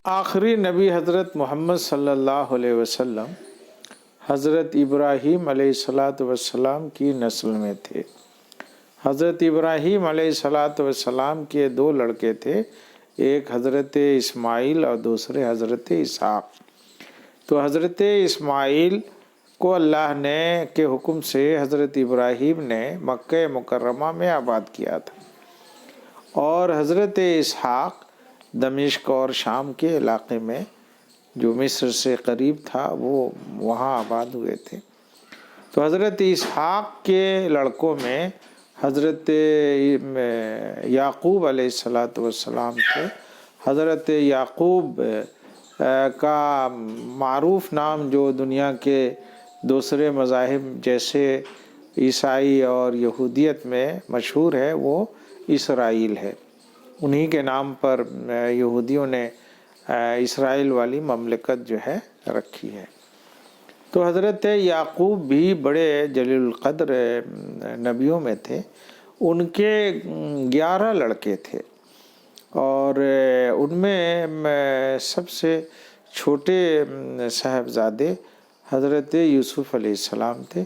آخری نبی حضرت محمد صلی اللہ علیہ وسلم حضرت ابراہیم علیہ الصلاۃ والسلام کی نسل میں تھے۔ حضرت ابراہیم علیہ الصلاۃ والسلام کے دو لڑکے تھے، ایک حضرت اسماعیل اور دوسرے حضرت اسحاق۔ تو حضرت اسماعیل کو اللہ نے کے حکم سے حضرت ابراہیم نے مکہ مکرمہ میں آباد کیا تھا، اور حضرت اسحاق دمشق اور شام کے علاقے میں جو مصر سے قریب تھا وہ وہاں آباد ہوئے تھے۔ تو حضرت اسحاق کے لڑکوں میں حضرت یعقوب علیہ الصلاۃ والسلام تھے۔ حضرت یعقوب کا معروف نام جو دنیا کے دوسرے مذاہب جیسے عیسائی اور یہودیت میں مشہور ہے وہ اسرائیل ہے۔ انہی کے نام پر یہودیوں نے اسرائیل والی مملکت جو ہے رکھی ہے۔ تو حضرت یعقوب بھی بڑے جلیل القدر نبیوں میں تھے۔ ان کے 11 لڑکے تھے، اور ان میں سب سے چھوٹے صاحبزادے حضرت یوسف علیہ السلام تھے۔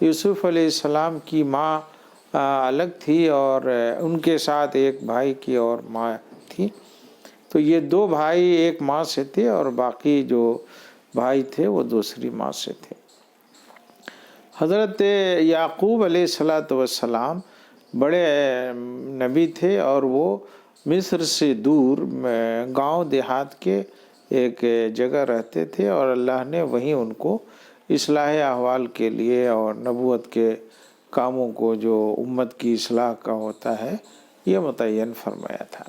یوسف علیہ السلام کی ماں الگ تھی، اور ان کے ساتھ ایک بھائی کی اور ماں تھی۔ تو یہ 2 بھائی ایک ماں سے تھے، اور باقی جو بھائی تھے وہ دوسری ماں سے تھے۔ حضرت یعقوب علیہ الصلاۃ والسلام بڑے نبی تھے، اور وہ مصر سے دور گاؤں دیہات کے ایک جگہ رہتے تھے، اور اللہ نے وہیں ان کو اصلاح احوال کے لیے اور نبوت کے کاموں کو جو امت کی اصلاح کا ہوتا ہے یہ متعین فرمایا تھا۔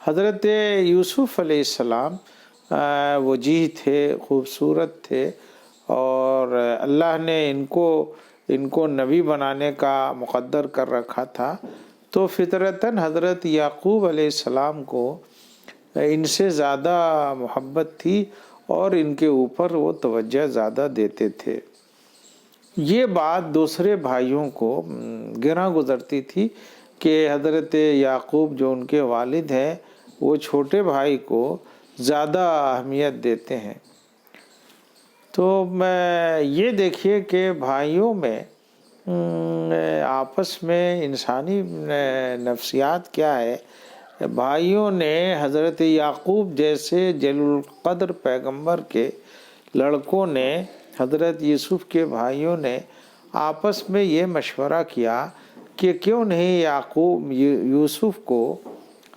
حضرت یوسف علیہ السلام وجیح تھے، خوبصورت تھے، اور اللہ نے ان کو نبی بنانے کا مقدر کر رکھا تھا۔ تو فطرتاً حضرت یعقوب علیہ السلام کو ان سے زیادہ محبت تھی، اور ان کے اوپر وہ توجہ زیادہ دیتے تھے۔ یہ بات دوسرے بھائیوں کو گراں گزرتی تھی کہ حضرت یعقوب جو ان کے والد ہیں وہ چھوٹے بھائی کو زیادہ اہمیت دیتے ہیں۔ تو یہ دیکھیے کہ بھائیوں میں آپس میں انسانی نفسیات کیا ہے۔ بھائیوں نے حضرت یعقوب جیسے جلیل القدر پیغمبر کے لڑکوں نے، حضرت یوسف کے بھائیوں نے آپس میں یہ مشورہ کیا کہ کیوں نہیں یوسف کو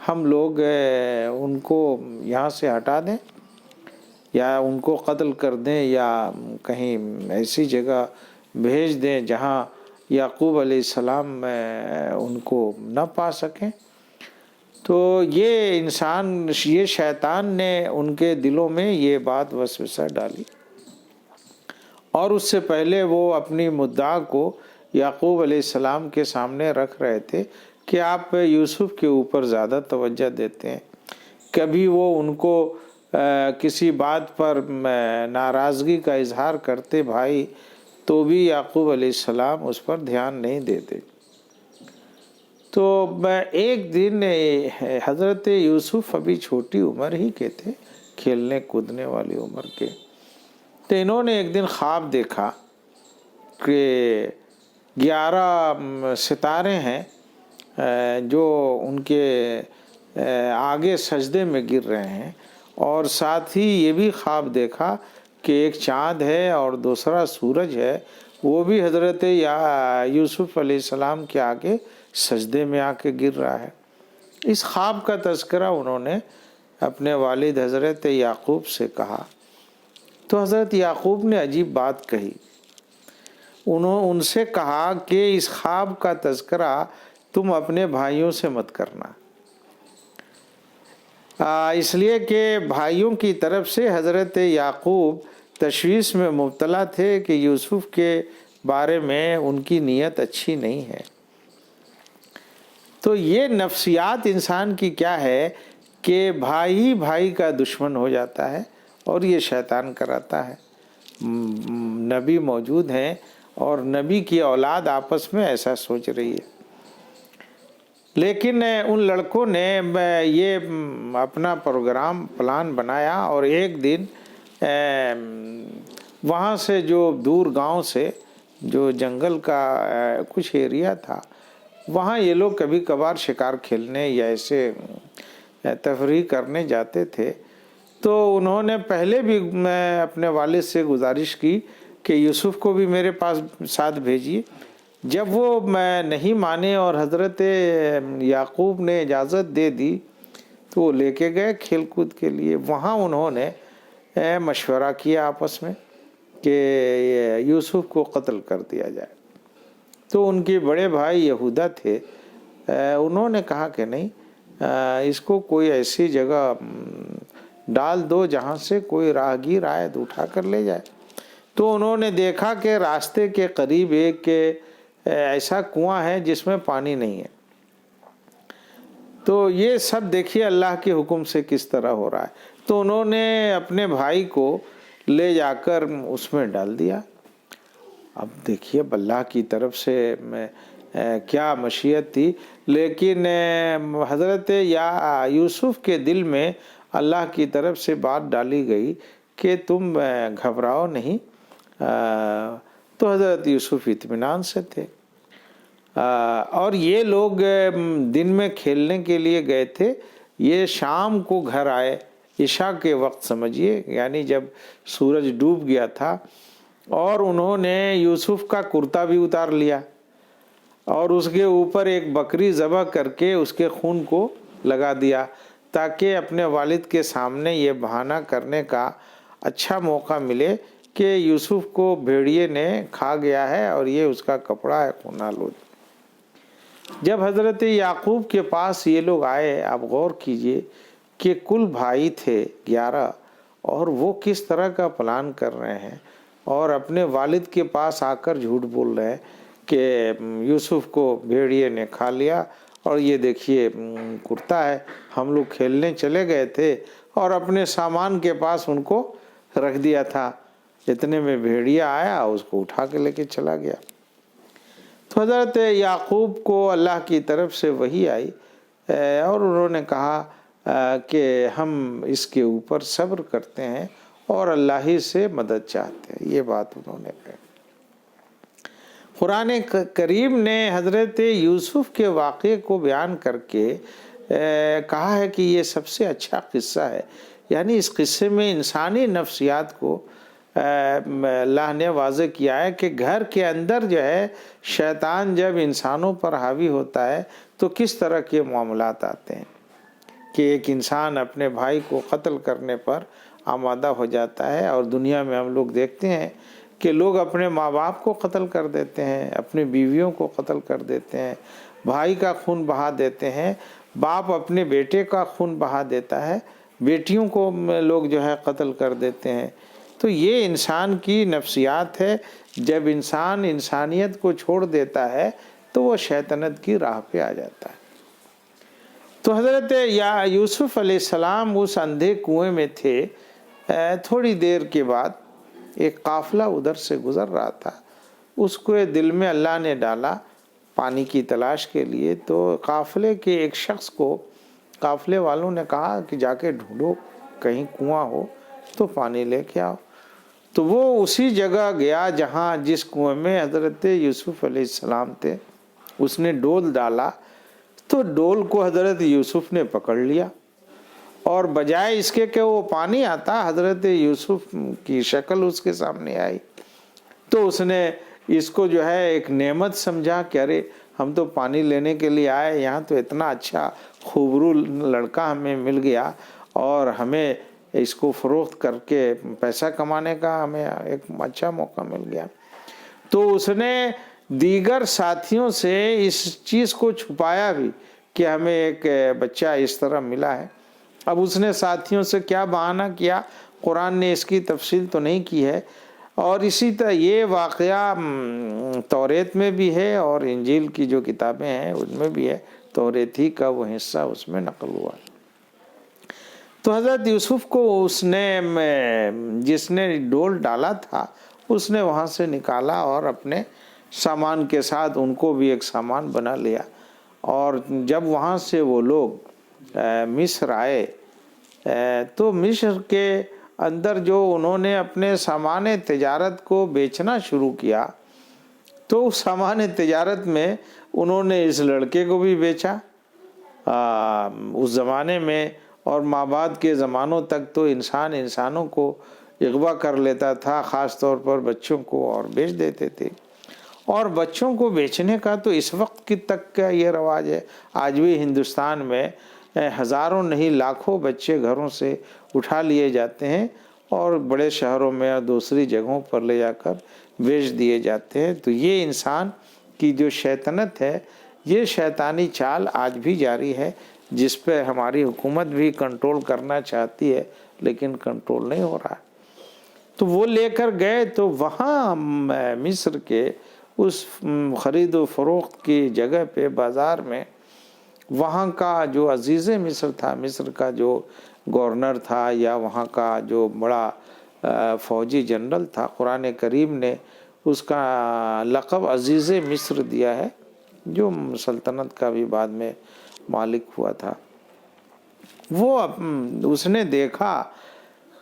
ہم لوگ ان کو یہاں سے ہٹا دیں، یا ان کو قتل کر دیں، یا کہیں ایسی جگہ بھیج دیں جہاں یعقوب علیہ السلام ان کو نہ پا سکیں۔ تو یہ شیطان نے ان کے دلوں میں یہ بات وسوسہ ڈالی، اور اس سے پہلے وہ اپنی مدعا کو یعقوب علیہ السلام کے سامنے رکھ رہے تھے کہ آپ یوسف کے اوپر زیادہ توجہ دیتے ہیں۔ کبھی وہ ان کو کسی بات پر ناراضگی کا اظہار کرتے بھائی، تو بھی یعقوب علیہ السلام اس پر دھیان نہیں دیتے۔ تو ایک دن حضرت یوسف ابھی چھوٹی عمر ہی کے تھے، کھیلنے کودنے والی عمر کے، تو انہوں نے ایک دن خواب دیکھا کہ 11 ستارے ہیں جو ان کے آگے سجدے میں گر رہے ہیں، اور ساتھ ہی یہ بھی خواب دیکھا کہ ایک چاند ہے اور دوسرا سورج ہے، وہ بھی حضرت یوسف علیہ السلام کے آگے سجدے میں آ کے گر رہا ہے۔ اس خواب کا تذکرہ انہوں نے اپنے والد حضرت یعقوب سے کہا، تو حضرت یعقوب نے عجیب بات کہی۔ ان سے کہا کہ اس خواب کا تذکرہ تم اپنے بھائیوں سے مت کرنا، اس لیے کہ بھائیوں کی طرف سے حضرت یعقوب تشویش میں مبتلا تھے کہ یوسف کے بارے میں ان کی نیت اچھی نہیں ہے۔ تو یہ نفسیات انسان کی کیا ہے کہ بھائی بھائی کا دشمن ہو جاتا ہے، اور یہ شیطان کراتا ہے۔ نبی موجود ہیں اور نبی کی اولاد آپس میں ایسا سوچ رہی ہے، لیکن ان لڑکوں نے یہ اپنا پلان بنایا اور ایک دن وہاں سے جو دور گاؤں سے جو جنگل کا کچھ ایریا تھا وہاں یہ لوگ کبھی کبھار شکار کھیلنے یا ایسے تفریح کرنے جاتے تھے. تو انہوں نے پہلے بھی اپنے والد سے گزارش کی کہ یوسف کو بھی میرے پاس ساتھ بھیجیے. جب وہ نہیں مانے اور حضرت یعقوب نے اجازت دے دی تو وہ لے کے گئے کھیل کود کے لیے. وہاں انہوں نے مشورہ کیا آپس میں کہ یوسف کو قتل کر دیا جائے. تو ان کے بڑے بھائی یہودا تھے, انہوں نے کہا کہ نہیں, اس کو کوئی ایسی جگہ ڈال دو جہاں سے کوئی راہگیر آئے تو اٹھا کر لے جائے. تو انہوں نے دیکھا کہ راستے کے قریب ایک ایسا کنواں ہے جس میں پانی نہیں ہے. تو یہ سب دیکھیے اللہ کے حکم سے کس طرح ہو رہا ہے. تو انہوں نے اپنے بھائی کو لے جا کر اس میں ڈال دیا. اب دیکھیے اللہ کی طرف سے کیا مشیت تھی. لیکن حضرت یوسف کے دل میں اللہ کی طرف سے بات ڈالی گئی کہ تم گھبراؤ نہیں. تو حضرت یوسف اطمینان سے تھے. اور یہ لوگ دن میں کھیلنے کے لیے گئے تھے. یہ شام کو گھر آئے, عشاء کے وقت سمجھیے, یعنی جب سورج ڈوب گیا تھا. اور انہوں نے یوسف کا کرتا بھی اتار لیا اور اس کے اوپر ایک بکری ذبح کر کے اس کے خون کو لگا دیا تاکہ اپنے والد کے سامنے یہ بہانہ کرنے کا اچھا موقع ملے کہ یوسف کو بھیڑیے نے کھا گیا ہے اور یہ اس کا کپڑا ہے خون آلود. جب حضرت یعقوب کے پاس یہ لوگ آئے, آپ غور کیجئے کہ کل بھائی تھے 11 اور وہ کس طرح کا پلان کر رہے ہیں اور اپنے والد کے پاس آ کر جھوٹ بول رہے ہیں کہ یوسف کو بھیڑیے نے کھا لیا اور یہ دیکھیے کرتا ہے, ہم لوگ کھیلنے چلے گئے تھے اور اپنے سامان کے پاس ان کو رکھ دیا تھا, اتنے میں بھیڑیا آیا اس کو اٹھا کے لے کے چلا گیا. تو حضرت یعقوب کو اللہ کی طرف سے وحی آئی اور انہوں نے کہا کہ ہم اس کے اوپر صبر کرتے ہیں اور اللہ ہی سے مدد چاہتے ہیں. یہ بات انہوں نے کہی. قرآن کریم نے حضرت یوسف کے واقعے کو بیان کر کے کہا ہے کہ یہ سب سے اچھا قصہ ہے. یعنی اس قصے میں انسانی نفسیات کو اللہ نے واضح کیا ہے کہ گھر کے اندر جو ہے شیطان جب انسانوں پر حاوی ہوتا ہے تو کس طرح کے معاملات آتے ہیں کہ ایک انسان اپنے بھائی کو قتل کرنے پر آمادہ ہو جاتا ہے. اور دنیا میں ہم لوگ دیکھتے ہیں کہ لوگ اپنے ماں باپ کو قتل کر دیتے ہیں, اپنی بیویوں کو قتل کر دیتے ہیں, بھائی کا خون بہا دیتے ہیں, باپ اپنے بیٹے کا خون بہا دیتا ہے, بیٹیوں کو لوگ جو ہے قتل کر دیتے ہیں. تو یہ انسان کی نفسیات ہے. جب انسان انسانیت کو چھوڑ دیتا ہے تو وہ شیطنت کی راہ پہ آ جاتا ہے. تو حضرت یوسف علیہ السلام اس اندھے کنویں میں تھے. تھوڑی دیر کے بعد ایک قافلہ ادھر سے گزر رہا تھا. اس کو دل میں اللہ نے ڈالا پانی کی تلاش کے لیے. تو قافلے کے ایک شخص کو قافلے والوں نے کہا کہ جا کے ڈھونڈو, کہیں کنواں ہو تو پانی لے کے آؤ. تو وہ اسی جگہ گیا جہاں جس کنویں میں حضرت یوسف علیہ السلام تھے. اس نے ڈول ڈالا تو ڈول کو حضرت یوسف نے پکڑ لیا اور بجائے اس کے کہ وہ پانی آتا, حضرت یوسف کی شکل اس کے سامنے آئی. تو اس نے اس کو جو ہے ایک نعمت سمجھا کہ ارے ہم تو پانی لینے کے لیے آئے, یہاں تو اتنا اچھا خوبرو لڑکا ہمیں مل گیا اور ہمیں اس کو فروخت کر کے پیسہ کمانے کا ہمیں ایک اچھا موقع مل گیا. تو اس نے دیگر ساتھیوں سے اس چیز کو چھپایا بھی کہ ہمیں ایک بچہ اس طرح ملا ہے. اب اس نے ساتھیوں سے کیا بہانہ کیا, قرآن نے اس کی تفصیل تو نہیں کی ہے. اور اسی طرح یہ واقعہ توریت میں بھی ہے اور انجیل کی جو کتابیں ہیں ان میں بھی ہے. توریت ہی کا وہ حصہ اس میں نقل ہوا. تو حضرت یوسف کو اس نے جس نے ڈول ڈالا تھا اس نے وہاں سے نکالا اور اپنے سامان کے ساتھ ان کو بھی ایک سامان بنا لیا اور جب وہاں سے وہ لوگ مصر آئے تو مصر کے اندر جو انہوں نے اپنے سامان تجارت کو بیچنا شروع کیا تو اس سامان تجارت میں انہوں نے اس لڑکے کو بھی بیچا۔ اس زمانے میں اور مابعد کے زمانوں تک تو انسانوں کو اغوا کر لیتا تھا، خاص طور پر بچوں کو، اور بیچ دیتے تھے۔ اور بچوں کو بیچنے کا تو اس وقت کی تک کا یہ رواج ہے۔ آج بھی ہندوستان میں ہزاروں نہیں لاکھوں بچے گھروں سے اٹھا لیے جاتے ہیں اور بڑے شہروں میں اور دوسری جگہوں پر لے جا کر بیچ دیے جاتے ہیں۔ تو یہ انسان کی جو شیطنت ہے، یہ شیطانی چال آج بھی جاری ہے، جس پہ ہماری حکومت بھی کنٹرول کرنا چاہتی ہے لیکن کنٹرول نہیں ہو رہا ہے۔ تو وہ لے کر گئے تو وہاں مصر کے اس خرید و فروخت کی جگہ پہ بازار میں وہاں کا جو عزیز مصر تھا، مصر کا جو گورنر تھا یا وہاں کا جو بڑا فوجی جنرل تھا، قرآن کریم نے اس کا لقب عزیز مصر دیا ہے، جو سلطنت کا بھی بعد میں مالک ہوا تھا۔ وہ اس نے دیکھا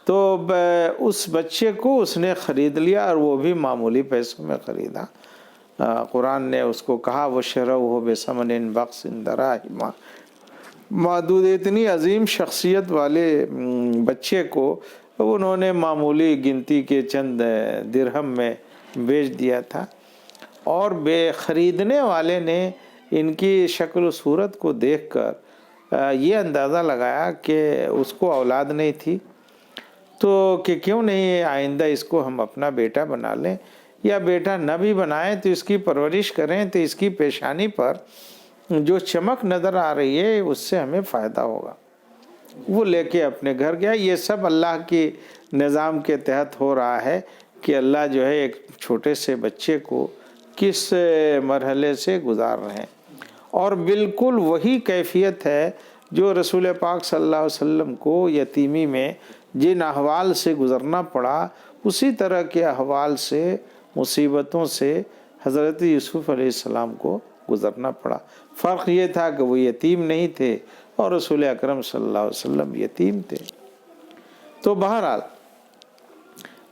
تو اس بچے کو اس نے خرید لیا، اور وہ بھی معمولی پیسوں میں خریدا۔ قرآن نے اس کو کہا وَشَرَوْهُ بِثَمَنٍ بَخْسٍ دَرَاهِمَ معدود۔ اتنی عظیم شخصیت والے بچے کو انہوں نے معمولی گنتی کے چند درہم میں بیچ دیا تھا، اور بے خریدنے والے نے ان کی شکل و صورت کو دیکھ کر یہ اندازہ لگایا کہ اس کو اولاد نہیں تھی، تو کہ کیوں نہیں آئندہ اس کو ہم اپنا بیٹا بنا لیں، یا بیٹا نہ بھی بنائیں تو اس کی پرورش کریں، تو اس کی پیشانی پر جو چمک نظر آ رہی ہے اس سے ہمیں فائدہ ہوگا۔ وہ لے کے اپنے گھر گیا۔ یہ سب اللہ کے نظام کے تحت ہو رہا ہے کہ اللہ جو ہے ایک چھوٹے سے بچے کو کس مرحلے سے گزار رہے ہیں، اور بالکل وہی کیفیت ہے جو رسول پاک صلی اللہ علیہ وسلم کو یتیمی میں جن احوال سے گزرنا پڑا، اسی طرح کے احوال سے، مصیبتوں سے حضرت یوسف علیہ السلام کو گزرنا پڑا۔ فرق یہ تھا کہ وہ یتیم نہیں تھے اور رسول اکرم صلی اللہ علیہ وسلم یتیم تھے۔ تو بہرحال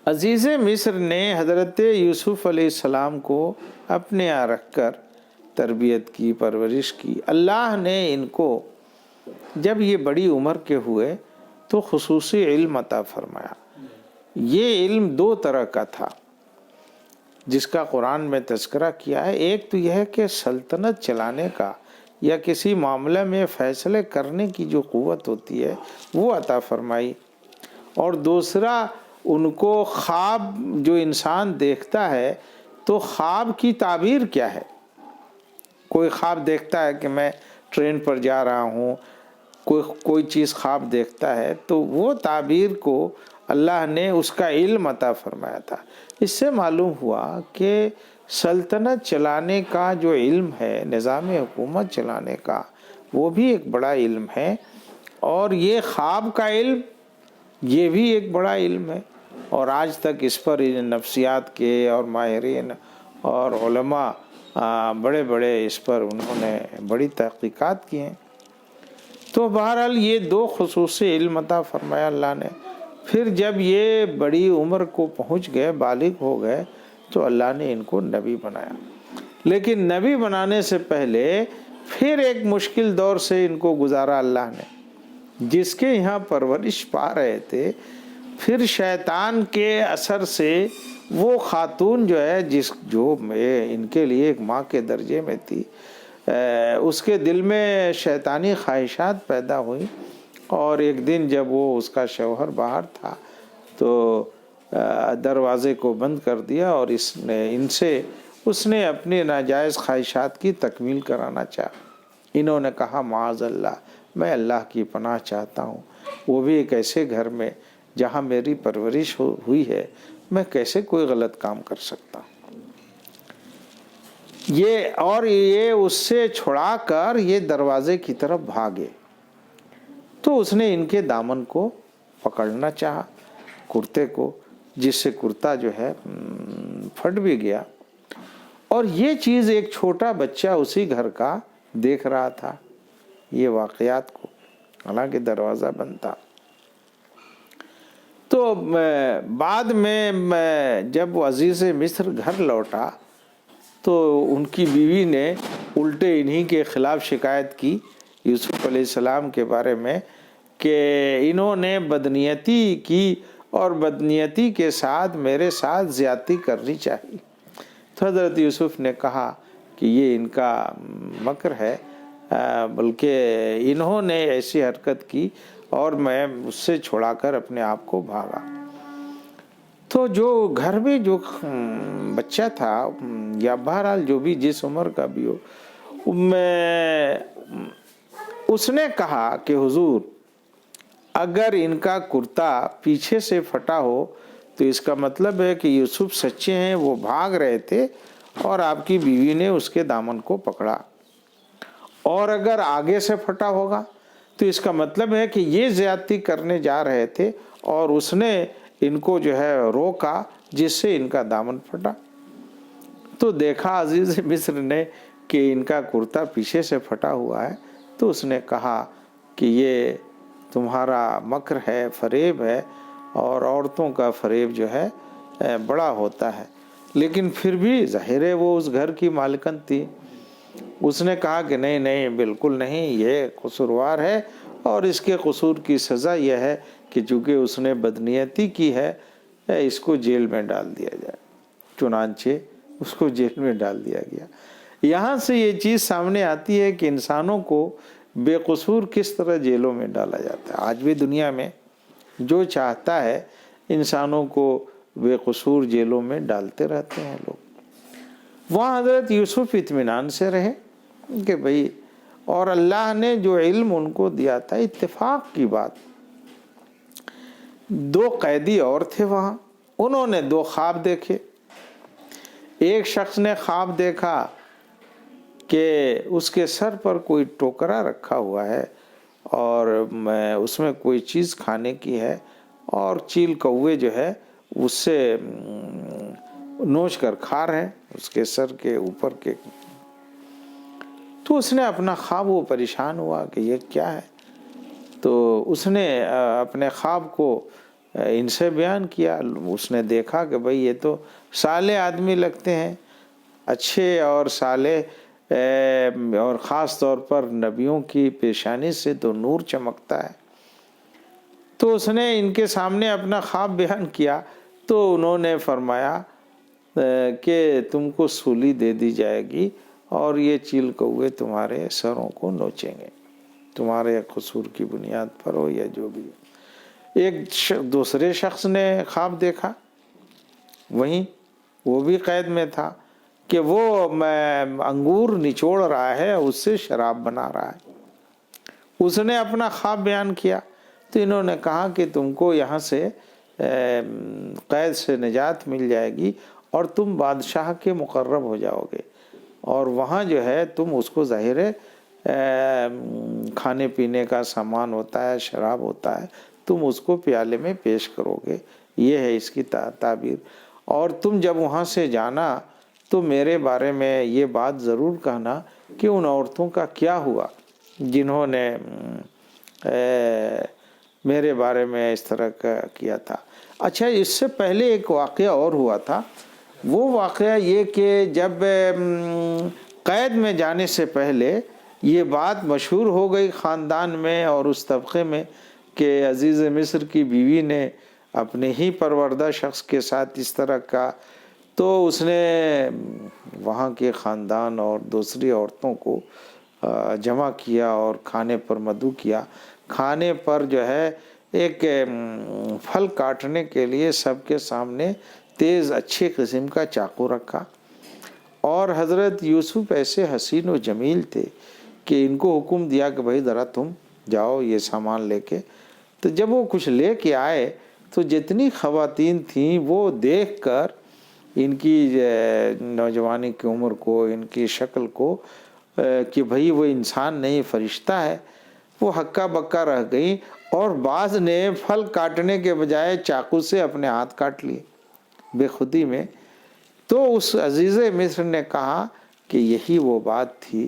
عزیز مصر نے حضرت یوسف علیہ السلام کو اپنے یہاں رکھ کر تربیت کی، پرورش کی۔ اللہ نے ان کو جب یہ بڑی عمر کے ہوئے تو خصوصی علم عطا فرمایا۔ یہ علم دو طرح کا تھا جس کا قرآن میں تذکرہ کیا ہے۔ ایک تو یہ ہے کہ سلطنت چلانے کا یا کسی معاملے میں فیصلے کرنے کی جو قوت ہوتی ہے وہ عطا فرمائی، اور دوسرا ان کو خواب جو انسان دیکھتا ہے تو خواب کی تعبیر کیا ہے۔ کوئی خواب دیکھتا ہے کہ میں ٹرین پر جا رہا ہوں، کوئی چیز خواب دیکھتا ہے تو وہ تعبیر کو اللہ نے اس کا علم عطا فرمایا تھا۔ اس سے معلوم ہوا کہ سلطنت چلانے کا جو علم ہے، نظام حکومت چلانے کا، وہ بھی ایک بڑا علم ہے، اور یہ خواب کا علم یہ بھی ایک بڑا علم ہے، اور آج تک اس پر نفسیات کے اور ماہرین اور علماء بڑے بڑے اس پر انہوں نے بڑی تحقیقات کی ہیں۔ تو بہرحال یہ دو خصوصی علم عطا فرمایا اللہ نے۔ پھر جب یہ بڑی عمر کو پہنچ گئے، بالغ ہو گئے، تو اللہ نے ان کو نبی بنایا۔ لیکن نبی بنانے سے پہلے پھر ایک مشکل دور سے ان کو گزارا اللہ نے، جس کے یہاں پرورش پا رہے تھے۔ پھر شیطان کے اثر سے وہ خاتون جو ہے جو ان کے لیے ایک ماں کے درجے میں تھی، اس کے دل میں شیطانی خواہشات پیدا ہوئی، اور ایک دن جب وہ اس کا شوہر باہر تھا تو دروازے کو بند کر دیا، اور اس نے اپنی ناجائز خواہشات کی تکمیل کرانا چاہا۔ انہوں نے کہا معاذ اللہ، میں اللہ کی پناہ چاہتا ہوں، وہ بھی ایک ایسے گھر میں جہاں میری پرورش ہوئی ہے، میں کیسے کوئی غلط کام کر سکتا ہوں۔ یہ اس سے چھڑا کر یہ دروازے کی طرف بھاگے، تو اس نے ان کے دامن کو پکڑنا چاہا، کرتے کو، جس سے کرتا جو ہے پھٹ بھی گیا، اور یہ چیز ایک چھوٹا بچہ اسی گھر کا دیکھ رہا تھا یہ واقعات کو، حالانکہ دروازہ بند تھا۔ تو بعد میں جب وہ عزیز مصر گھر لوٹا تو ان کی بیوی نے الٹے انہی کے خلاف شکایت کی یوسف علیہ السلام کے بارے میں کہ انہوں نے بدنیتی کی اور بدنیتی کے ساتھ میرے ساتھ زیادتی کرنی چاہیے۔ تو حضرت یوسف نے کہا کہ یہ ان کا مکر ہے، بلکہ انہوں نے ایسی حرکت کی اور میں اس سے چھڑا کر اپنے آپ کو بھاگا۔ تو جو گھر میں جو بچہ تھا یا بہرحال جو بھی جس عمر کا بھی ہو، اس نے کہا کہ حضور اگر ان کا کرتا پیچھے سے پھٹا ہو تو اس کا مطلب ہے کہ یوسف سچے ہیں، وہ بھاگ رہے تھے اور آپ کی بیوی نے اس کے دامن کو پکڑا، اور اگر آگے سے پھٹا ہوگا تو اس کا مطلب ہے کہ یہ زیادتی کرنے جا رہے تھے اور اس نے ان کو جو ہے روکا، جس سے ان کا دامن پھٹا۔ تو دیکھا عزیز مصر نے کہ ان کا کرتا پیچھے سے پھٹا ہوا ہے، تو اس نے کہا کہ یہ تمہارا مکر ہے، فریب ہے، اور عورتوں کا فریب جو ہے بڑا ہوتا ہے۔ لیکن پھر بھی ظاہر ہے وہ اس گھر کی مالکن تھی، اس نے کہا کہ نہیں نہیں بالکل نہیں، یہ قصوروار ہے اور اس کے قصور کی سزا یہ ہے کہ چونکہ اس نے بدنیتی کی ہے اس کو جیل میں ڈال دیا جائے۔ چنانچہ اس کو جیل میں ڈال دیا گیا۔ یہاں سے یہ چیز سامنے آتی ہے کہ انسانوں کو بے قصور کس طرح جیلوں میں ڈالا جاتا ہے۔ آج بھی دنیا میں جو چاہتا ہے انسانوں کو بے قصور جیلوں میں ڈالتے رہتے ہیں لوگ۔ وہاں حضرت یوسف اطمینان سے رہے کہ بھئی، اور اللہ نے جو علم ان کو دیا تھا، اتفاق کی بات، 2 قیدی اور تھے وہاں، انہوں نے 2 خواب دیکھے۔ ایک شخص نے خواب دیکھا کہ اس کے سر پر کوئی ٹوکرا رکھا ہوا ہے اور اس میں کوئی چیز کھانے کی ہے، اور چیل کوے جو ہے اس سے نوچ کر کھا رہے ہیں اس کے سر کے اوپر کے۔ تو اس نے اپنا خواب، وہ پریشان ہوا کہ یہ کیا ہے، تو اس نے اپنے خواب کو ان سے بیان کیا۔ اس نے دیکھا کہ بھئی یہ تو صالح آدمی لگتے ہیں، اچھے اور صالح، اور خاص طور پر نبیوں کی پیشانی سے تو نور چمکتا ہے۔ تو اس نے ان کے سامنے اپنا خواب بیان کیا، تو انہوں نے فرمایا کہ تم کو سولی دے دی جائے گی اور یہ چیل کوے تمہارے سروں کو نوچیں گے، تمہارے قصور کی بنیاد پر ہو یا جو بھی ہو۔ ایک دوسرے شخص نے خواب دیکھا، وہیں وہ بھی قید میں تھا، کہ وہ انگور نچوڑ رہا ہے، اس سے شراب بنا رہا ہے۔ اس نے اپنا خواب بیان کیا، تو انہوں نے کہا کہ تم کو یہاں سے قید سے نجات مل جائے گی اور تم بادشاہ کے مقرب ہو جاؤ گے، اور وہاں جو ہے تم اس کو ظاہر ہے کھانے پینے کا سامان ہوتا ہے، شراب ہوتا ہے، تم اس کو پیالے میں پیش کرو گے، یہ ہے اس کی تعبیر۔ اور تم جب وہاں سے جانا تو میرے بارے میں یہ بات ضرور کہنا کہ ان عورتوں کا کیا ہوا جنہوں نے میرے بارے میں اس طرح کا کیا تھا۔ اچھا، اس سے پہلے ایک واقعہ اور ہوا تھا، وہ واقعہ یہ کہ جب قید میں جانے سے پہلے یہ بات مشہور ہو گئی خاندان میں اور اس طبقے میں کہ عزیز مصر کی بیوی نے اپنے ہی پروردہ شخص کے ساتھ اس طرح کا، تو اس نے وہاں کے خاندان اور دوسری عورتوں کو جمع کیا اور کھانے پر مدعو کیا۔ کھانے پر جو ہے ایک پھل کاٹنے کے لیے سب کے سامنے تیز اچھے قسم کا چاقو رکھا، اور حضرت یوسف ایسے حسین و جمیل تھے کہ ان کو حکم دیا کہ بھائی ذرا تم جاؤ یہ سامان لے کے۔ تو جب وہ کچھ لے کے آئے تو جتنی خواتین تھیں وہ دیکھ کر ان کی نوجوانی کی عمر کو، ان کی شکل کو، کہ بھئی وہ انسان نہیں فرشتہ ہے، وہ ہکا بکا رہ گئی، اور بعض نے پھل کاٹنے کے بجائے چاقو سے اپنے ہاتھ کاٹ لیے بے خودی میں۔ تو اس عزیز مصر نے کہا کہ یہی وہ بات تھی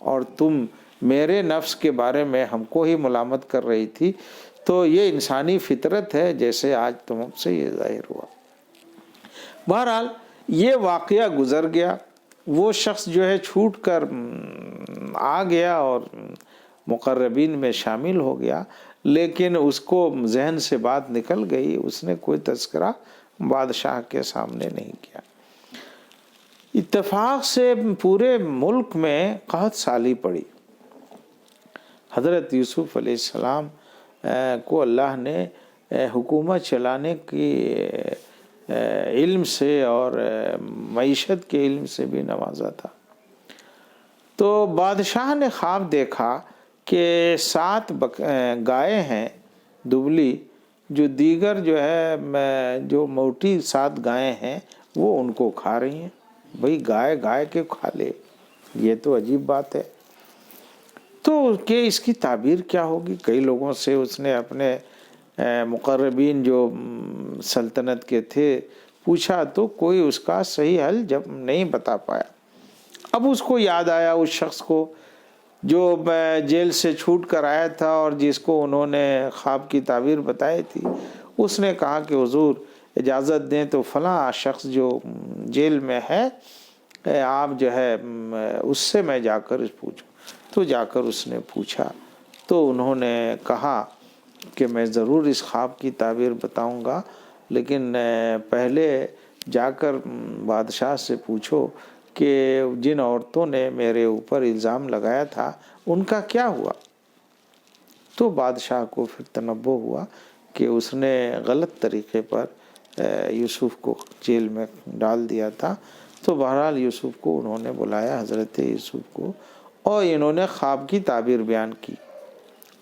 اور تم میرے نفس کے بارے میں ہم کو ہی ملامت کر رہی تھی. تو یہ انسانی فطرت ہے جیسے آج تم سے یہ ظاہر ہوا. بہرحال یہ واقعہ گزر گیا. وہ شخص جو ہے چھوٹ کر آ گیا اور مقربین میں شامل ہو گیا، لیکن اس کو ذہن سے بات نکل گئی. اس نے کوئی تذکرہ بادشاہ کے سامنے نہیں کیا. اتفاق سے پورے ملک میں قحط سالی پڑی. حضرت یوسف علیہ السلام کو اللہ نے حکومت چلانے کی علم سے اور معیشت کے علم سے بھی نوازا تھا. تو بادشاہ نے خواب دیکھا کہ 7 گائے ہیں دبلی، جو دیگر جو ہے جو موٹی 7 گائیں ہیں وہ ان کو کھا رہی ہیں. بھئی گائے کے کھا لے، یہ تو عجیب بات ہے. تو کہ اس کی تعبیر کیا ہوگی؟ کئی لوگوں سے اس نے اپنے مقربین جو سلطنت کے تھے پوچھا، تو کوئی اس کا صحیح حل جب نہیں بتا پایا. اب اس کو یاد آیا اس شخص کو جو جیل سے چھوٹ کر آیا تھا اور جس کو انہوں نے خواب کی تعبیر بتائی تھی. اس نے کہا کہ حضور اجازت دیں تو فلاں شخص جو جیل میں ہے آپ جو ہے اس سے میں جا کر پوچھوں. تو جا کر اس نے پوچھا تو انہوں نے کہا کہ میں ضرور اس خواب کی تعبیر بتاؤں گا، لیکن پہلے جا کر بادشاہ سے پوچھو کہ جن عورتوں نے میرے اوپر الزام لگایا تھا ان کا کیا ہوا. تو بادشاہ کو پھر تنبہ ہوا کہ اس نے غلط طریقے پر یوسف کو جیل میں ڈال دیا تھا. تو بہرحال یوسف کو انہوں نے بلایا، حضرت یوسف کو، اور انہوں نے خواب کی تعبیر بیان کی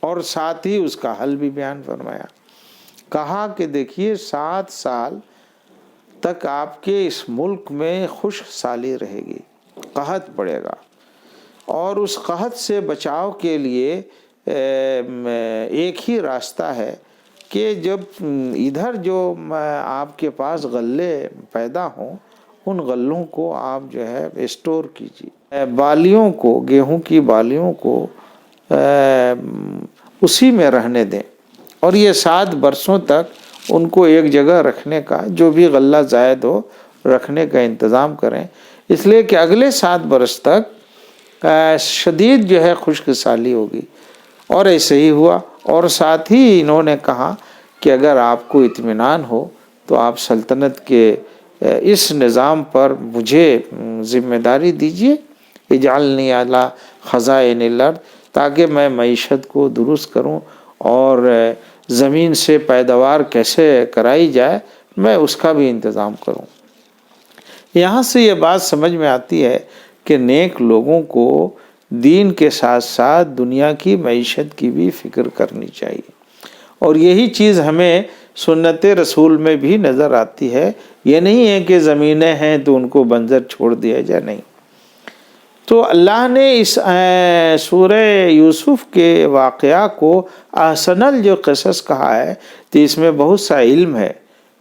اور ساتھ ہی اس کا حل بھی بیان فرمایا. کہا کہ دیکھیے 7 سال تک آپ کے اس ملک میں خشک سالی رہے گی، قحط پڑے گا، اور اس قحط سے بچاؤ کے لیے ایک ہی راستہ ہے کہ جب ادھر جو آپ کے پاس غلے پیدا ہوں ان غلوں کو آپ جو ہے اسٹور کیجیے. بالیوں کو، گیہوں کی بالیوں کو اسی میں رہنے دیں اور یہ 7 برسوں تک ان کو ایک جگہ رکھنے کا، جو بھی غلہ زائد ہو رکھنے کا انتظام کریں، اس لیے کہ اگلے 7 برس تک شدید جو ہے خشک سالی ہوگی. اور ایسے ہی ہوا. اور ساتھ ہی انہوں نے کہا کہ اگر آپ کو اطمینان ہو تو آپ سلطنت کے اس نظام پر مجھے ذمہ داری دیجیے، اجعلنی علی خزائن الارض، تاکہ میں معیشت کو درست کروں اور زمین سے پیداوار کیسے کرائی جائے میں اس کا بھی انتظام کروں. یہاں سے یہ بات سمجھ میں آتی ہے کہ نیک لوگوں کو دین کے ساتھ ساتھ دنیا کی معیشت کی بھی فکر کرنی چاہیے. اور یہی چیز ہمیں سنت رسول میں بھی نظر آتی ہے. یہ نہیں ہے کہ زمینیں ہیں تو ان کو بنجر چھوڑ دیا جائے، نہیں. تو اللہ نے اس سورہ یوسف کے واقعہ کو احسن جو قصص کہا ہے، تو اس میں بہت سا علم ہے.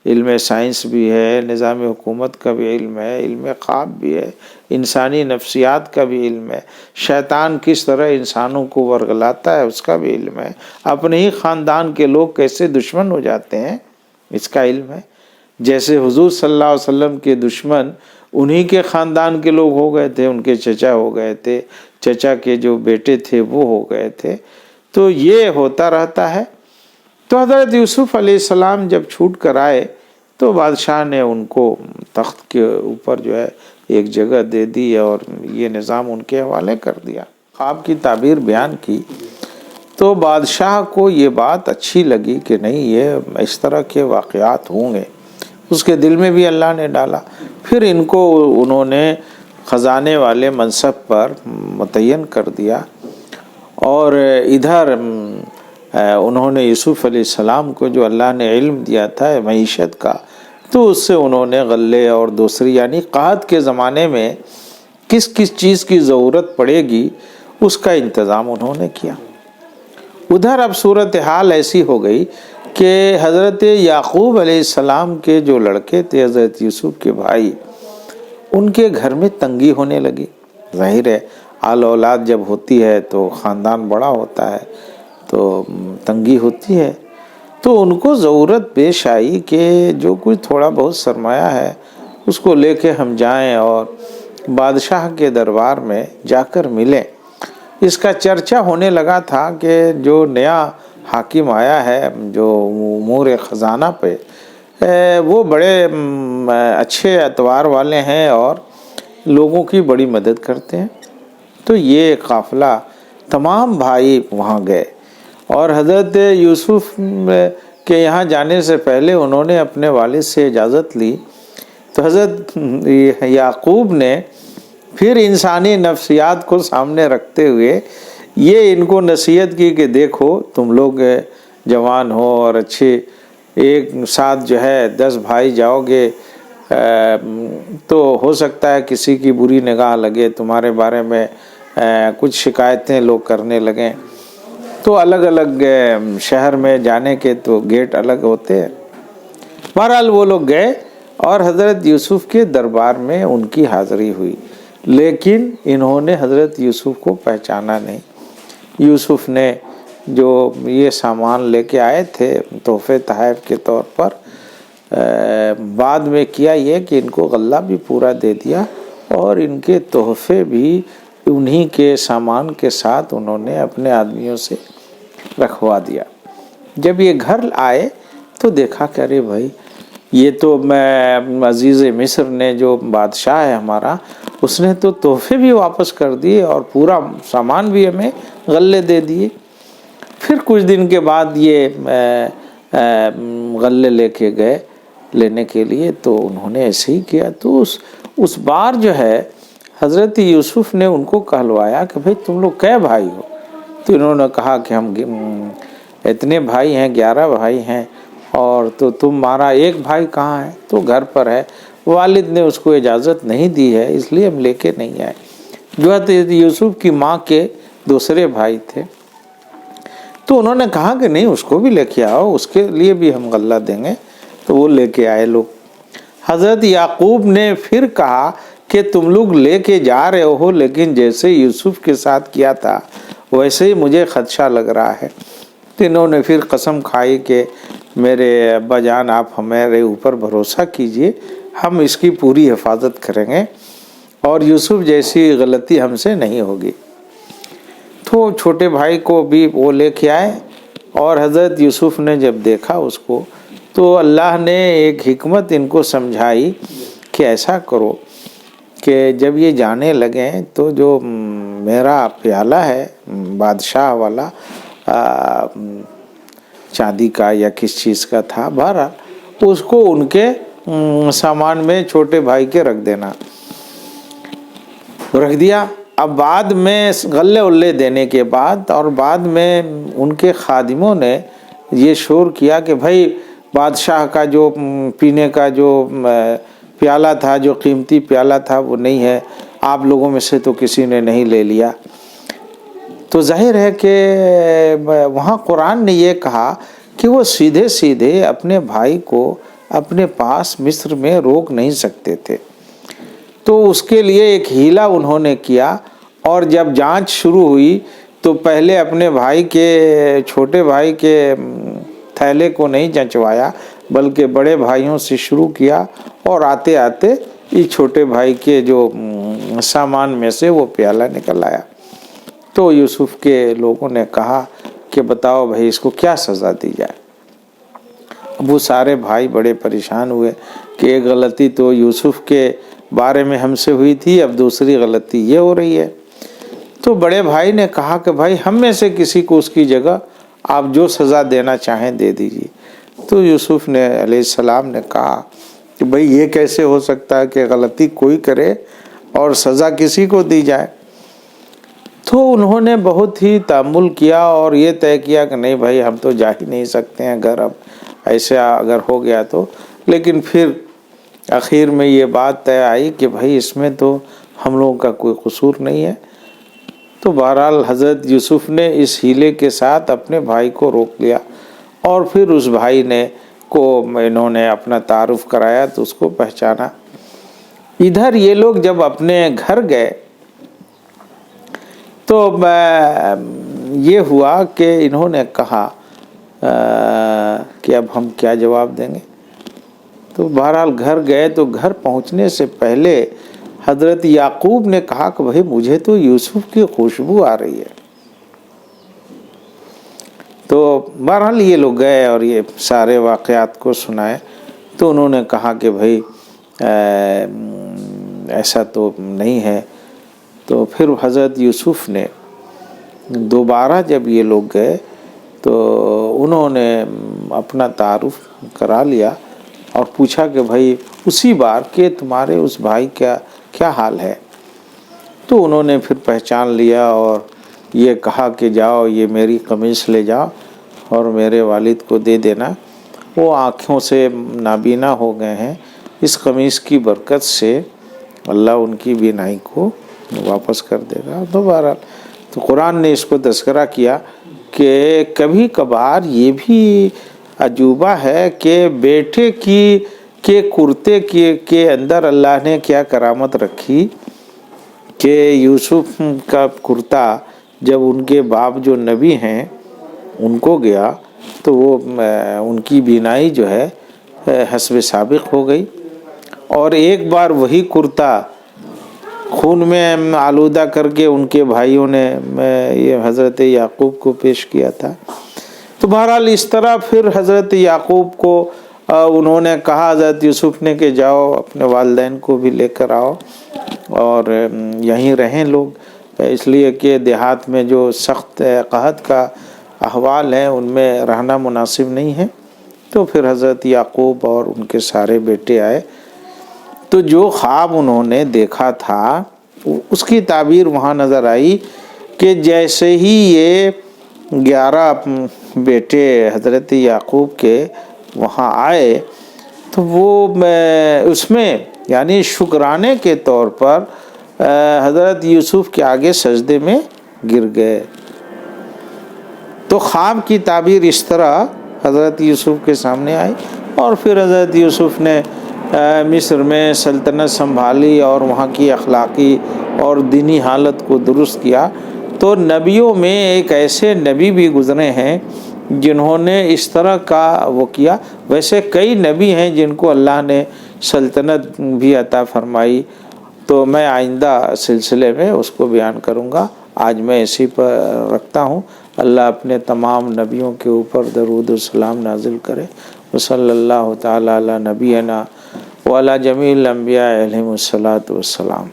علم سائنس بھی ہے، نظام حکومت کا بھی علم ہے، علم خواب بھی ہے، انسانی نفسیات کا بھی علم ہے، شیطان کس طرح انسانوں کو ورگلاتا ہے اس کا بھی علم ہے، اپنے ہی خاندان کے لوگ کیسے دشمن ہو جاتے ہیں اس کا علم ہے. جیسے حضور صلی اللہ علیہ وسلم کے دشمن انہی کے خاندان کے لوگ ہو گئے تھے، ان کے چچا ہو گئے تھے، چچا کے جو بیٹے تھے وہ ہو گئے تھے. تو یہ ہوتا رہتا ہے. تو حضرت یوسف علیہ السلام جب چھوٹ کر آئے تو بادشاہ نے ان کو تخت کے اوپر جو ہے ایک جگہ دے دی اور یہ نظام ان کے حوالے کر دیا. خواب کی تعبیر بیان کی تو بادشاہ کو یہ بات اچھی لگی کہ نہیں، یہ اس طرح کے واقعات ہوں گے. اس کے دل میں بھی اللہ نے ڈالا. پھر ان کو انہوں نے خزانے والے منصب پر متعین کر دیا اور ادھر انہوں نے یوسف علیہ السلام کو جو اللہ نے علم دیا تھا معیشت کا، تو اس سے انہوں نے غلے اور دوسری یعنی قحط کے زمانے میں کس کس چیز کی ضرورت پڑے گی اس کا انتظام انہوں نے کیا. ادھر اب صورتحال ایسی ہو گئی کہ حضرت یعقوب علیہ السلام کے جو لڑکے تھے، حضرت یوسف کے بھائی، ان کے گھر میں تنگی ہونے لگی. ظاہر ہے آل اولاد جب ہوتی ہے تو خاندان بڑا ہوتا ہے تو تنگی ہوتی ہے. تو ان کو ضرورت پیش آئی کہ جو کچھ تھوڑا بہت سرمایہ ہے اس کو لے کے ہم جائیں اور بادشاہ کے دربار میں جا کر ملیں. اس کا چرچا ہونے لگا تھا کہ جو نیا حاکم آیا ہے جو امور خزانہ پہ وہ بڑے اچھے اطوار والے ہیں اور لوگوں کی بڑی مدد کرتے ہیں. تو یہ قافلہ تمام بھائی وہاں گئے اور حضرت یوسف کے یہاں جانے سے پہلے انہوں نے اپنے والد سے اجازت لی. تو حضرت یعقوب نے پھر انسانی نفسیات کو سامنے رکھتے ہوئے یہ ان کو نصیحت کی کہ دیکھو تم لوگ جوان ہو اور اچھے ایک ساتھ جو ہے 10 بھائی جاؤ گے تو ہو سکتا ہے کسی کی بری نگاہ لگے، تمہارے بارے میں کچھ شکایتیں لوگ کرنے لگیں. تو الگ الگ شہر میں جانے کے تو گیٹ الگ ہوتے ہیں. بہرحال وہ لوگ گئے اور حضرت یوسف کے دربار میں ان کی حاضری ہوئی، لیکن انہوں نے حضرت یوسف کو پہچانا نہیں. یوسف نے جو یہ سامان لے کے آئے تھے تحفے تحائف کے طور پر، بعد میں کیا یہ کہ ان کو غلہ بھی پورا دے دیا اور ان کے تحفے بھی انہی کے سامان کے ساتھ انہوں نے اپنے آدمیوں سے رکھوا دیا. جب یہ گھر آئے تو دیکھا کہ ارے بھائی یہ تو میں عزیز مصر نے جو بادشاہ ہے ہمارا اس نے تو تحفے بھی واپس کر دیے اور پورا سامان بھی ہمیں غلے دے دیے. پھر کچھ دن کے بعد یہ غلے لے کے گئے لینے کے لیے تو انہوں نے ایسے ہی کیا. تو اس بار جو ہے حضرت یوسف نے ان کو کہلوایا کہ بھئی تم لوگ کئے بھائی ہو؟ تو انہوں نے کہا کہ ہم اتنے بھائی ہیں، 11 بھائی ہیں. اور تو تمہارا ایک بھائی کہاں ہے؟ تو گھر پر ہے، والد نے اس کو اجازت نہیں دی ہے اس لیے ہم لے کے نہیں آئے. جو حضرت یوسف کی ماں کے دوسرے بھائی تھے تو انہوں نے کہا کہ نہیں اس کو بھی لے کے آؤ، اس کے لیے بھی ہم غلہ دیں گے. تو وہ لے کے آئے لوگ. حضرت یعقوب نے پھر کہا کہ تم لوگ لے کے جا رہے ہو لیکن جیسے یوسف کے ساتھ کیا تھا ویسے ہی مجھے خدشہ لگ رہا ہے. تو انہوں نے پھر قسم کھائی کہ میرے ابا جان آپ ہمارے اوپر بھروسہ کیجئے، ہم اس کی پوری حفاظت کریں گے اور یوسف جیسی غلطی ہم سے نہیں ہوگی. تو چھوٹے بھائی کو بھی وہ لے کے آئے اور حضرت یوسف نے جب دیکھا اس کو تو اللہ نے ایک حکمت ان کو سمجھائی کہ ایسا کرو کہ جب یہ جانے لگیں تو جو میرا پیالہ ہے بادشاہ والا چاندی کا یا کس چیز کا تھا، بہرحال اس کو ان کے سامان میں چھوٹے بھائی کے رکھ دینا. رکھ دیا. اب بعد میں غلے دینے کے بعد اور بعد میں ان کے خادموں نے یہ شور کیا کہ بھائی بادشاہ کا جو پینے کا جو پیالہ تھا، جو قیمتی پیالہ تھا وہ نہیں ہے، آپ لوگوں میں سے تو کسی نے نہیں لے لیا. تو ظاہر ہے کہ وہاں قرآن نے یہ کہا کہ وہ سیدھے سیدھے اپنے بھائی کو اپنے پاس مصر میں روک نہیں سکتے تھے. تو اس کے لیے ایک ہیلہ انہوں نے کیا اور جب جانچ شروع ہوئی تو پہلے اپنے بھائی کے چھوٹے بھائی کے تھیلے کو نہیں جنچوایا بلکہ بڑے بھائیوں سے شروع کیا اور آتے آتے اس چھوٹے بھائی کے جو سامان میں سے وہ پیالہ نکل آیا. تو یوسف کے لوگوں نے کہا کہ بتاؤ بھائی اس کو کیا سزا دی جائے. اب وہ سارے بھائی بڑے پریشان ہوئے کہ ایک غلطی تو یوسف کے بارے میں ہم سے ہوئی تھی، اب دوسری غلطی یہ ہو رہی ہے. تو بڑے بھائی نے کہا کہ بھائی ہم میں سے کسی کو اس کی جگہ آپ جو سزا دینا چاہیں دے دیجیے. تو یوسف نے علیہ السلام نے کہا کہ بھائی یہ کیسے ہو سکتا ہے کہ غلطی کوئی کرے اور سزا کسی کو دی جائے. تو انہوں نے بہت ہی تأمل کیا اور یہ طے کیا کہ نہیں بھائی ہم تو جا ہی نہیں سکتے ہیں گھر، اب ایسے اگر ہو گیا تو. لیکن پھر آخر میں یہ بات طے آئی کہ بھائی اس میں تو ہم لوگوں کا کوئی قصور نہیں ہے. تو بہرحال حضرت یوسف نے اس ہیلے کے ساتھ اپنے بھائی کو روک لیا اور پھر اس بھائی نے کو انہوں نے اپنا تعارف کرایا تو اس کو پہچانا. ادھر یہ لوگ جب اپنے گھر گئے تو یہ ہوا کہ انہوں نے کہا کہ اب ہم کیا جواب دیں گے. تو بہرحال گھر گئے تو گھر پہنچنے سے پہلے حضرت یعقوب نے کہا کہ بھائی مجھے تو یوسف کی خوشبو آ رہی ہے. تو بہرحال یہ لوگ گئے اور یہ سارے واقعات کو سنائے. تو انہوں نے کہا کہ بھائی ایسا تو نہیں ہے. تو پھر حضرت یوسف نے دوبارہ جب یہ لوگ گئے تو انہوں نے اپنا تعارف کرا لیا اور پوچھا کہ بھائی اسی بار کہ تمہارے اس بھائی کیا حال ہے. تو انہوں نے پھر پہچان لیا اور یہ کہا کہ جاؤ یہ میری قمیص لے جاؤ اور میرے والد کو دے دینا، وہ آنکھوں سے نابینا ہو گئے ہیں، اس قمیص کی برکت سے اللہ ان کی بینائی کو واپس کر دے گا. دوبارہ تو قرآن نے اس کو تذکرہ کیا کہ کبھی کبھار یہ بھی عجوبہ ہے کہ بیٹے کے کرتے کے اندر اللہ نے کیا کرامت رکھی کہ یوسف کا کرتا جب ان کے باپ جو نبی ہیں ان کو گیا تو وہ ان کی بینائی جو ہے حسب سابق ہو گئی. اور ایک بار وہی کرتا خون میں آلودہ کر کے ان کے بھائیوں نے یہ حضرت یعقوب کو پیش کیا تھا. تو بہرحال اس طرح پھر حضرت یعقوب کو انہوں نے کہا حضرت یوسف نے کہ جاؤ اپنے والدین کو بھی لے کر آؤ اور یہیں رہیں لوگ، اس لیے کہ دیہات میں جو سخت قحط کا احوال ہیں ان میں رہنا مناسب نہیں ہے. تو پھر حضرت یعقوب اور ان کے سارے بیٹے آئے. تو جو خواب انہوں نے دیکھا تھا اس کی تعبیر وہاں نظر آئی کہ جیسے ہی یہ 11 بیٹے حضرت یعقوب کے وہاں آئے تو وہ اس میں یعنی شکرانے کے طور پر حضرت یوسف کے آگے سجدے میں گر گئے. تو خواب کی تعبیر اس طرح حضرت یوسف کے سامنے آئی اور پھر حضرت یوسف نے مصر میں سلطنت سنبھالی اور وہاں کی اخلاقی اور دینی حالت کو درست کیا. تو نبیوں میں ایک ایسے نبی بھی گزرے ہیں جنہوں نے اس طرح کا وہ کیا. ویسے کئی نبی ہیں جن کو اللہ نے سلطنت بھی عطا فرمائی، تو میں آئندہ سلسلے میں اس کو بیان کروں گا. آج میں اسی پر رکھتا ہوں. اللہ اپنے تمام نبیوں کے اوپر درود و سلام نازل کرے. وصلی اللہ تعالی علی نبینا وعلی جمیع الانبیاء علیہم الصلاۃ والسلام.